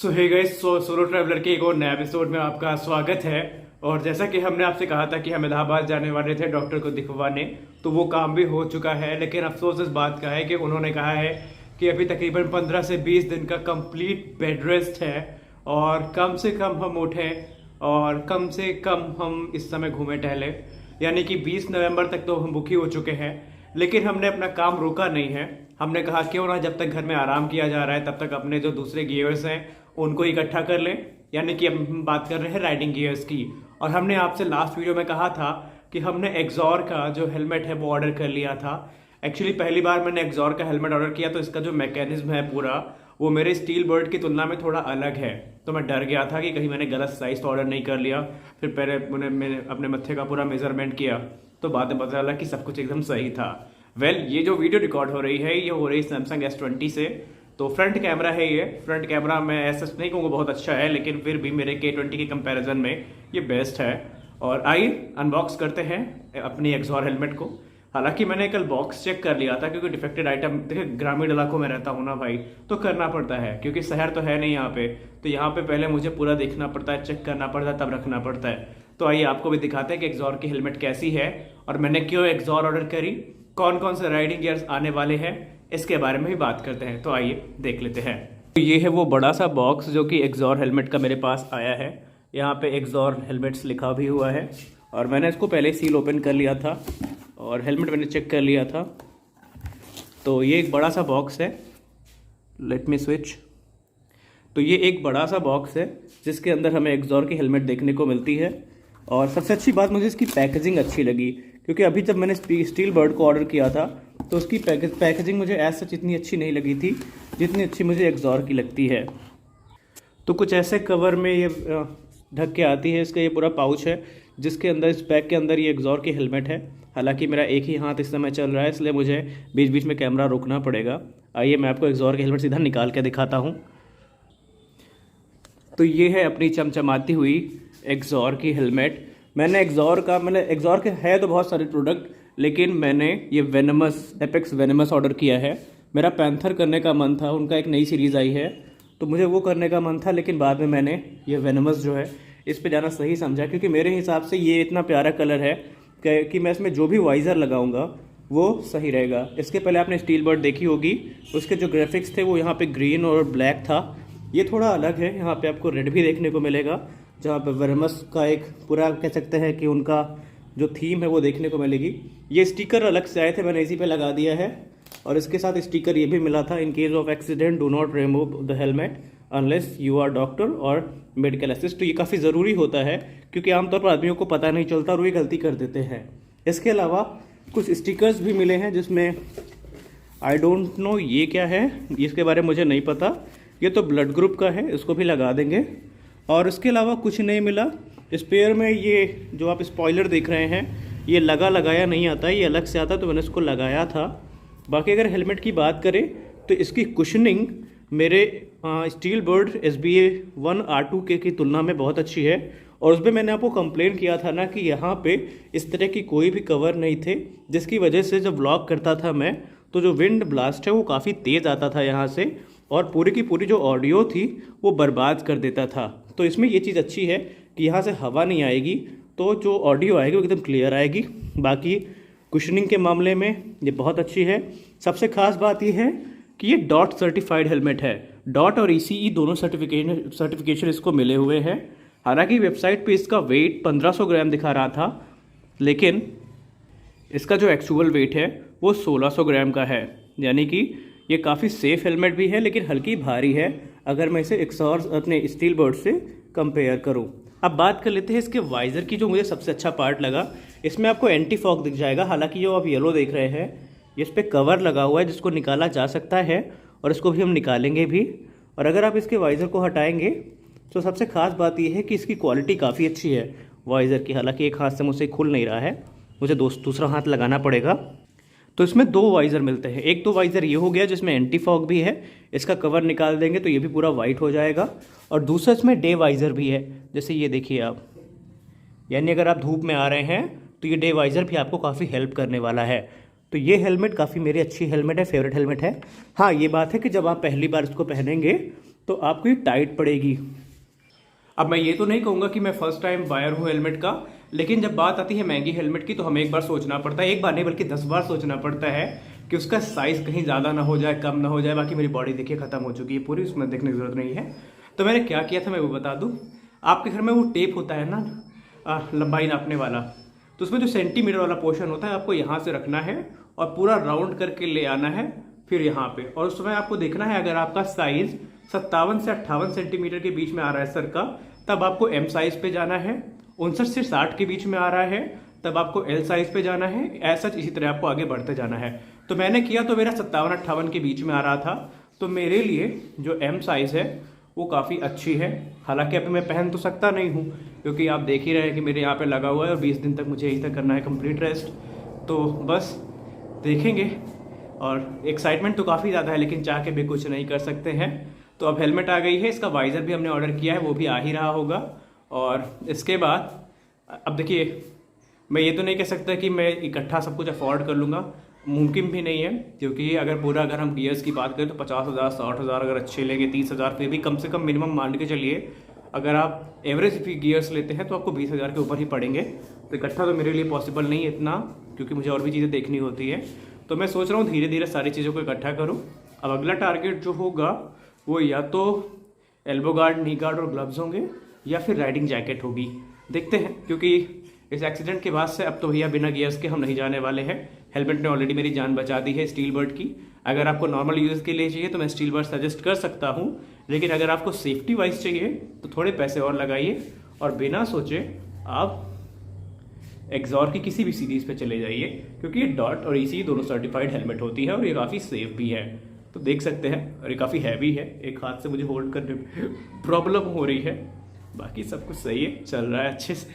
सो hey guys, solo traveller के एक और नए एपिसोड में आपका स्वागत है। और जैसा कि हमने आपसे कहा था कि हम इलाहाबाद जाने वाले थे डॉक्टर को दिखवाने, तो वो काम भी हो चुका है। लेकिन अफसोस इस बात का है कि उन्होंने कहा है कि अभी तकरीबन 15 से 20 दिन का कंप्लीट बेड रेस्ट है और कम से कम हम उठें और कम से कम हम इस समय घूमे टहले, यानी कि 20 नवंबर तक तो हम बुक ही हो चुके हैं। लेकिन हमने अपना काम रोका नहीं है। हमने कहा क्यों ना जब तक घर में आराम किया जा रहा है तब तक अपने जो दूसरे गियर्स हैं उनको इकट्ठा कर लें, यानी कि अब हम बात कर रहे हैं राइडिंग गियर्स की। और हमने आपसे लास्ट वीडियो में कहा था कि हमने एक्सॉर का जो हेलमेट है वो ऑर्डर कर लिया था। एक्चुअली पहली बार मैंने एक्सॉर का हेलमेट ऑर्डर किया तो इसका जो मैकेनिज्म है पूरा वो मेरे स्टील बर्ड की तुलना में थोड़ा अलग है, तो मैं डर गया था कि कहीं मैंने गलत साइज तो ऑर्डर नहीं कर लिया। फिर पहले मैंने अपने मत्थे का पूरा मेजरमेंट किया तो बाद में पता चला कि सब कुछ एकदम सही था। ये जो वीडियो रिकॉर्ड हो रही है ये हो रही सैमसंग S20 से। तो फ्रंट कैमरा है, ये फ्रंट कैमरा मैं ऐसा नहीं कहूँगा बहुत अच्छा है, लेकिन फिर भी मेरे K20 के कंपैरिजन में ये बेस्ट है। और आइए अनबॉक्स करते हैं अपनी एक्सॉर हेलमेट को। हालांकि मैंने कल बॉक्स चेक कर लिया था क्योंकि डिफेक्टेड आइटम, देखिए ग्रामीण इलाकों में रहता हूँ ना भाई, तो करना पड़ता है क्योंकि शहर तो है नहीं यहाँ पे। तो यहाँ पे पहले मुझे पूरा देखना पड़ता है, चेक करना पड़ता है, तब रखना पड़ता है। तो आइए आपको भी दिखाते हैं कि एक्सॉर की हेलमेट कैसी है और मैंने क्यों एक्सॉर ऑर्डर करी, कौन कौन से राइडिंग गियर्स आने वाले हैं, इसके बारे में भी बात करते हैं। तो आइए देख लेते हैं। तो ये है वो बड़ा सा बॉक्स जो कि एक्सॉर हेलमेट का मेरे पास आया है। यहाँ पे एक्सॉर हेलमेट्स लिखा भी हुआ है और मैंने इसको पहले सील ओपन कर लिया था और हेलमेट मैंने चेक कर लिया था। तो ये एक बड़ा सा बॉक्स है, लेट मी स्विच। तो ये एक बड़ा सा बॉक्स है जिसके अंदर हमें एक्सॉर की हेलमेट देखने को मिलती है। और सबसे अच्छी बात मुझे इसकी पैकेजिंग अच्छी लगी, क्योंकि अभी जब मैंने स्टील बर्ड को ऑर्डर किया था तो उसकी पैकेजिंग मुझे एज सच इतनी अच्छी नहीं लगी थी जितनी अच्छी मुझे एक्सॉर की लगती है। तो कुछ ऐसे कवर में ये ढक के आती है। इसका ये पूरा पाउच है जिसके अंदर, इस बैग के अंदर ये एक्सॉर की हेलमेट है। हालांकि मेरा एक ही हाथ इस समय चल रहा है इसलिए मुझे बीच बीच में कैमरा रोकना पड़ेगा। आइए मैं आपको एक्सॉर की हेलमेट सीधा निकाल के दिखाता हूँ। तो ये है अपनी चमचमाती हुई एक्सॉर की हेलमेट। मैंने एक्सॉर के है तो बहुत सारे प्रोडक्ट, लेकिन मैंने ये वेनमस, एपेक्स वेनमस ऑर्डर किया है। मेरा पैंथर करने का मन था, उनका एक नई सीरीज़ आई है तो मुझे वो करने का मन था, लेकिन बाद में मैंने ये वेनमस जो है इस पे जाना सही समझा, क्योंकि मेरे हिसाब से ये इतना प्यारा कलर है कि मैं इसमें जो भी वाइज़र लगाऊंगा वो सही रहेगा। इसके पहले आपने स्टील बर्ड देखी होगी, उसके जो ग्राफिक्स थे वो यहाँ पे ग्रीन और ब्लैक था। ये थोड़ा अलग है, यहाँ पे आपको रेड भी देखने को मिलेगा, जहाँ पे वेनमस का एक पूरा कह सकते हैं कि उनका जो थीम है वो देखने को मिलेगी। ये स्टिकर अलग से आए थे, मैंने इसी पे लगा दिया है। और इसके साथ स्टिकर ये भी मिला था, in case of accident do not remove the helmet unless you are doctor और मेडिकल असिस्ट। तो ये काफ़ी ज़रूरी होता है क्योंकि आमतौर पर आदमियों को पता नहीं चलता और वो गलती कर देते हैं। इसके अलावा कुछ स्टिकर्स भी मिले हैं जिसमें आई डोंट नो ये क्या है, इसके बारे में मुझे नहीं पता। ये तो ब्लड ग्रुप का है, इसको भी लगा देंगे। और इसके अलावा कुछ नहीं मिला। स्पेयर में ये जो आप स्पॉइलर देख रहे हैं ये लगाया नहीं आता, ये अलग से आता, तो मैंने इसको लगाया था। बाकी अगर हेलमेट की बात करें तो इसकी कुशनिंग मेरे स्टील बर्ड SBA-1 R2K की तुलना में बहुत अच्छी है। और उस पर मैंने आपको कंप्लेन किया था ना कि यहाँ पे इस तरह की कोई भी कवर नहीं थे, जिसकी वजह से जब व्लॉग करता था मैं तो जो विंड ब्लास्ट है वो काफ़ी तेज़ आता था यहाँ से और पूरी की पूरी जो ऑडियो थी वो बर्बाद कर देता था। तो इसमें ये चीज़ अच्छी है कि यहाँ से हवा नहीं आएगी तो जो ऑडियो आएगी वो एकदम क्लियर आएगी। बाकी कुशनिंग के मामले में ये बहुत अच्छी है। सबसे खास बात ये है कि ये डॉट सर्टिफाइड हेलमेट है। डॉट और ECE दोनों सर्टिफिकेशन इसको मिले हुए हैं। हालांकि वेबसाइट पे इसका वेट 1500 ग्राम दिखा रहा था, लेकिन इसका जो एक्चुअल वेट है वो 1600 ग्राम का है, यानी कि ये काफ़ी सेफ हेलमेट भी है लेकिन हल्की भारी है अगर मैं इसे एक्सॉर अपने स्टील बर्ड से कंपेयर करूं। अब बात कर लेते हैं इसके वाइज़र की, जो मुझे सबसे अच्छा पार्ट लगा। इसमें आपको एंटी फॉग दिख जाएगा। हालांकि जो आप येलो देख रहे हैं इस पर कवर लगा हुआ है जिसको निकाला जा सकता है और इसको भी हम निकालेंगे भी। और अगर आप इसके वाइज़र को हटाएंगे तो सबसे खास बात यह है कि इसकी क्वालिटी काफ़ी अच्छी है वाइज़र की। हालांकि एक हाथ से मुझसे खुल नहीं रहा है, मुझे दूसरा हाथ लगाना पड़ेगा। तो इसमें दो वाइज़र मिलते हैं। एक तो वाइज़र ये हो गया जिसमें एंटी फॉग भी है, इसका कवर निकाल देंगे तो ये भी पूरा वाइट हो जाएगा। और दूसरा इसमें डे वाइज़र भी है, जैसे ये देखिए आप, यानी अगर आप धूप में आ रहे हैं तो ये डे वाइज़र भी आपको काफ़ी हेल्प करने वाला है। तो ये हेलमेट काफ़ी मेरी अच्छी हेलमेट है, फेवरेट हेलमेट है। हाँ, ये बात है कि जब आप पहली बार इसको पहनेंगे तो आपको ये टाइट पड़ेगी। अब मैं ये तो नहीं कहूँगा कि मैं फर्स्ट टाइम बायर हूँ हेलमेट का, लेकिन जब बात आती है महंगी हेलमेट की तो हमें एक बार सोचना पड़ता है, एक बार नहीं बल्कि 10 बार सोचना पड़ता है कि उसका साइज़ कहीं ज़्यादा ना हो जाए, कम ना हो जाए। बाकी मेरी बॉडी देखिए ख़त्म हो चुकी है पूरी, उसमें देखने की ज़रूरत नहीं है। तो मैंने क्या किया था मैं वो बता दूँ। आपके घर में वो टेप होता है ना लंबाई नापने वाला, तो उसमें जो सेंटीमीटर वाला पोर्शन होता है आपको यहाँ से रखना है और पूरा राउंड करके ले आना है फिर यहाँ पे। और उस समय आपको देखना है अगर आपका साइज़ 57 से 58 सेंटीमीटर के बीच में आ रहा है सर का, तब आपको एम साइज़ पे जाना है। 59 से 60 के बीच में आ रहा है तब आपको एल साइज़ पे जाना है। ऐसा इसी तरह आपको आगे बढ़ते जाना है। तो मैंने किया तो मेरा 57-58 के बीच में आ रहा था, तो मेरे लिए जो एम साइज़ है वो काफ़ी अच्छी है। हालांकि अभी मैं पहन तो सकता नहीं हूँ क्योंकि आप देख ही रहे हैं कि मेरे यहाँ पे लगा हुआ है और 20 दिन तक मुझे यहीं तक करना है कंप्लीट रेस्ट। तो बस देखेंगे। और एक्साइटमेंट तो काफ़ी ज़्यादा है, लेकिन चाह के भी कुछ नहीं कर सकते हैं। तो अब हेलमेट आ गई है, इसका वाइज़र भी हमने ऑर्डर किया है, वो भी आ ही रहा होगा। और इसके बाद अब देखिए, मैं ये तो नहीं कह सकता कि मैं इकट्ठा सब कुछ अफोर्ड कर लूँगा, मुमकिन भी नहीं है। क्योंकि अगर हम गियर्स की बात करें तो 50,000 60,000 अगर अच्छे लेंगे, 30,000 फिर भी कम से कम मिनिमम मान के चलिए। अगर आप एवरेज गियर्स लेते हैं तो आपको 20,000 के ऊपर ही पड़ेंगे। तो इकट्ठा तो मेरे लिए पॉसिबल नहीं है इतना, क्योंकि मुझे और भी चीज़ें देखनी होती है। तो मैं सोच रहा हूँ धीरे धीरे सारी चीज़ों को इकट्ठा करूँ। अब अगला टारगेट जो होगा वो या तो एल्बो गार्ड, नी गार्ड और ग्लव्स होंगे, या फिर राइडिंग जैकेट होगी। देखते हैं, क्योंकि इस एक्सीडेंट के बाद से अब तो भैया बिना गियर्स के हम नहीं जाने वाले हैं। हेलमेट ने ऑलरेडी मेरी जान बचा दी है स्टील बर्ड की। अगर आपको नॉर्मल यूज़ के लिए चाहिए तो मैं स्टील बर्ड सजेस्ट कर सकता हूँ, लेकिन अगर आपको सेफ्टी वाइज चाहिए तो थोड़े पैसे और लगाइए और बिना सोचे आप एक्सॉर की किसी भी सीरीज़ पे चले जाइए, क्योंकि ये डॉट और इसी दोनों सर्टिफाइड हेलमेट होती है और ये काफ़ी सेफ भी है। तो देख सकते हैं, और ये काफ़ी हैवी है, एक हाथ से मुझे होल्ड करने में प्रॉब्लम हो रही है। बाकी सब कुछ सही है, चल रहा है अच्छे से।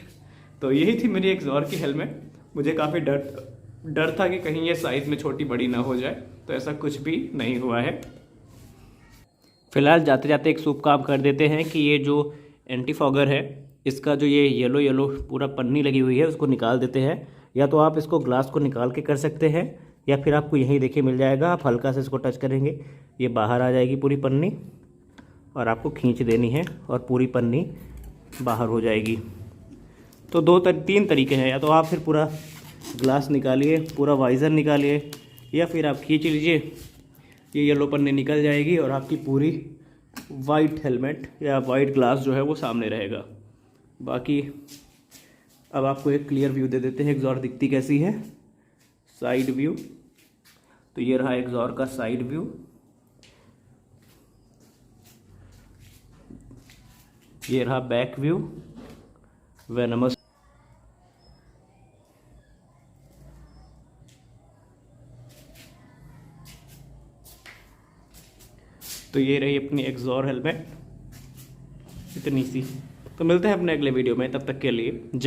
तो यही थी मेरी एक्सॉर की हेलमेट। मुझे काफ़ी डर था कि कहीं ये साइज़ में छोटी बड़ी ना हो जाए, तो ऐसा कुछ भी नहीं हुआ है। फिलहाल जाते जाते एक शुभ काम कर देते हैं कि ये जो एंटी फॉगर है, इसका जो ये येलो येलो पूरा पन्नी लगी हुई है उसको निकाल देते हैं। या तो आप इसको ग्लास को निकाल के कर सकते हैं, या फिर आपको यहीं देखिए मिल जाएगा। आप हल्का से इसको टच करेंगे, ये बाहर आ जाएगी पूरी पन्नी, और आपको खींच देनी है और पूरी पन्नी बाहर हो जाएगी। तो 3 तरीके हैं, या तो आप फिर पूरा ग्लास निकालिए, पूरा वाइज़र निकालिए, या फिर आप खींच लीजिए, ये येलो पन्नी निकल जाएगी और आपकी पूरी वाइट हेलमेट या वाइट ग्लास जो है वो सामने रहेगा। बाकी अब आपको एक क्लियर व्यू दे देते हैं एक्सॉर दिखती कैसी है, साइड व्यू। तो ये रहा एक्सॉर का साइड व्यू। ये रहा बैक व्यू, वेनमस। तो ये रही अपनी एक्सॉर हेलमेट, इतनी सी। तो मिलते हैं अपने अगले वीडियो में, तब तक के लिए जय।